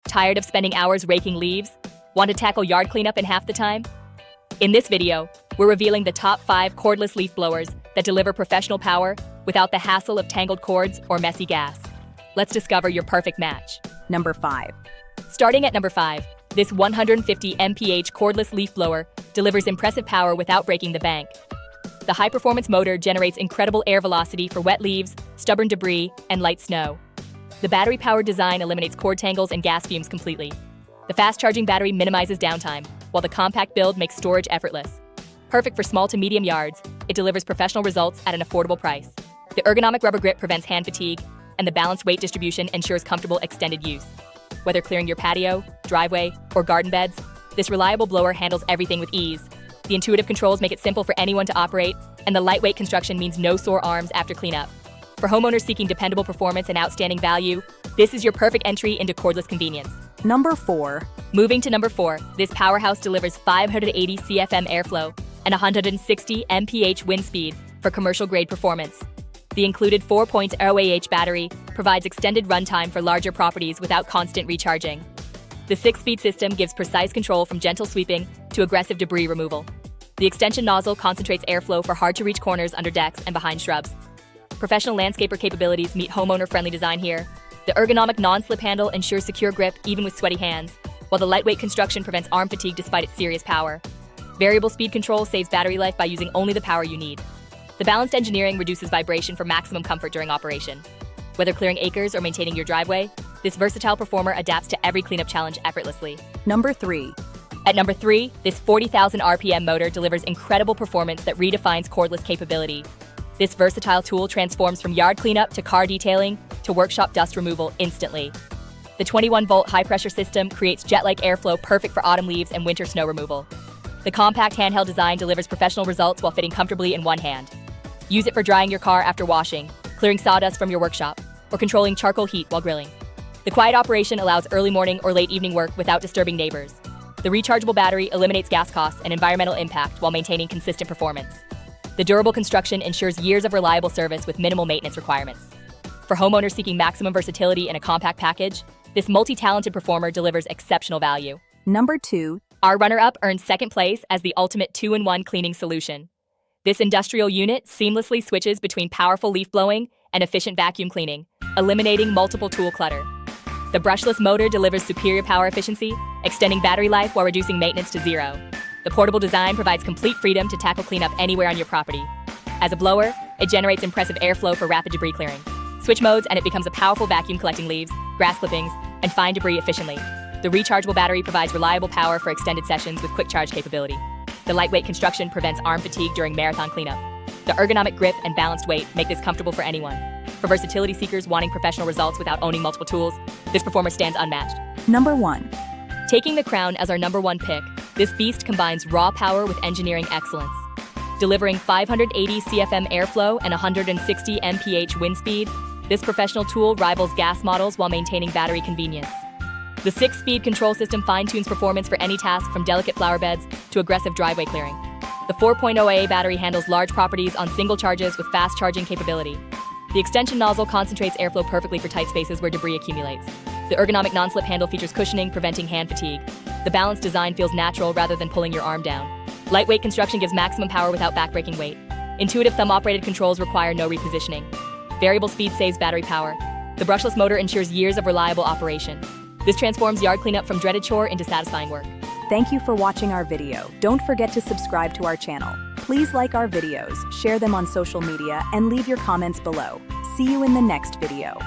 Tired of spending hours raking leaves? Want to tackle yard cleanup in half the time? In this video, we're revealing the top 5 cordless leaf blowers that deliver professional power without the hassle of tangled cords or messy gas. Let's discover your perfect match. Number 5. Starting at number 5, this 150 mph cordless leaf blower delivers impressive power without breaking the bank. The high-performance motor generates incredible air velocity for wet leaves, stubborn debris, and light snow. The battery-powered design eliminates cord tangles and gas fumes completely. The fast-charging battery minimizes downtime, while the compact build makes storage effortless. Perfect for small to medium yards, it delivers professional results at an affordable price. The ergonomic rubber grip prevents hand fatigue, and the balanced weight distribution ensures comfortable extended use. Whether clearing your patio, driveway, or garden beds, this reliable blower handles everything with ease. The intuitive controls make it simple for anyone to operate, and the lightweight construction means no sore arms after cleanup. For homeowners seeking dependable performance and outstanding value, this is your perfect entry into cordless convenience. Number 4. Moving to number 4, this powerhouse delivers 580 CFM airflow and 160 mph wind speed for commercial-grade performance. The included 4.0 Ah battery provides extended runtime for larger properties without constant recharging. The 6-speed system gives precise control from gentle sweeping to aggressive debris removal. The extension nozzle concentrates airflow for hard-to-reach corners under decks and behind shrubs. Professional landscaper capabilities meet homeowner-friendly design here. The ergonomic non-slip handle ensures secure grip even with sweaty hands, while the lightweight construction prevents arm fatigue despite its serious power. Variable speed control saves battery life by using only the power you need. The balanced engineering reduces vibration for maximum comfort during operation. Whether clearing acres or maintaining your driveway, this versatile performer adapts to every cleanup challenge effortlessly. Number 3. At number 3, this 40,000 RPM motor delivers incredible performance that redefines cordless capability. This versatile tool transforms from yard cleanup to car detailing to workshop dust removal instantly. The 21-volt high-pressure system creates jet-like airflow perfect for autumn leaves and winter snow removal. The compact handheld design delivers professional results while fitting comfortably in one hand. Use it for drying your car after washing, clearing sawdust from your workshop, or controlling charcoal heat while grilling. The quiet operation allows early morning or late evening work without disturbing neighbors. The rechargeable battery eliminates gas costs and environmental impact while maintaining consistent performance. The durable construction ensures years of reliable service with minimal maintenance requirements. For homeowners seeking maximum versatility in a compact package, this multi-talented performer delivers exceptional value. Number 2. Our runner-up earns second place as the ultimate 2-in-1 cleaning solution. This industrial unit seamlessly switches between powerful leaf blowing and efficient vacuum cleaning, eliminating multiple tool clutter. The brushless motor delivers superior power efficiency, extending battery life while reducing maintenance to zero. The portable design provides complete freedom to tackle cleanup anywhere on your property. As a blower, it generates impressive airflow for rapid debris clearing. Switch modes and it becomes a powerful vacuum collecting leaves, grass clippings, and fine debris efficiently. The rechargeable battery provides reliable power for extended sessions with quick charge capability. The lightweight construction prevents arm fatigue during marathon cleanup. The ergonomic grip and balanced weight make this comfortable for anyone. For versatility seekers wanting professional results without owning multiple tools, this performer stands unmatched. Number 1. Taking the crown as our number 1 pick, this beast combines raw power with engineering excellence. Delivering 580 CFM airflow and 160 mph wind speed, this professional tool rivals gas models while maintaining battery convenience. The 6-speed control system fine-tunes performance for any task from delicate flower beds to aggressive driveway clearing. The 4.0 AA battery handles large properties on single charges with fast charging capability. The extension nozzle concentrates airflow perfectly for tight spaces where debris accumulates. The ergonomic non-slip handle features cushioning, preventing hand fatigue. The balanced design feels natural rather than pulling your arm down. Lightweight construction gives maximum power without backbreaking weight. Intuitive thumb-operated controls require no repositioning. Variable speed saves battery power. The brushless motor ensures years of reliable operation. This transforms yard cleanup from dreaded chore into satisfying work. Thank you for watching our video. Don't forget to subscribe to our channel. Please like our videos, share them on social media, and leave your comments below. See you in the next video.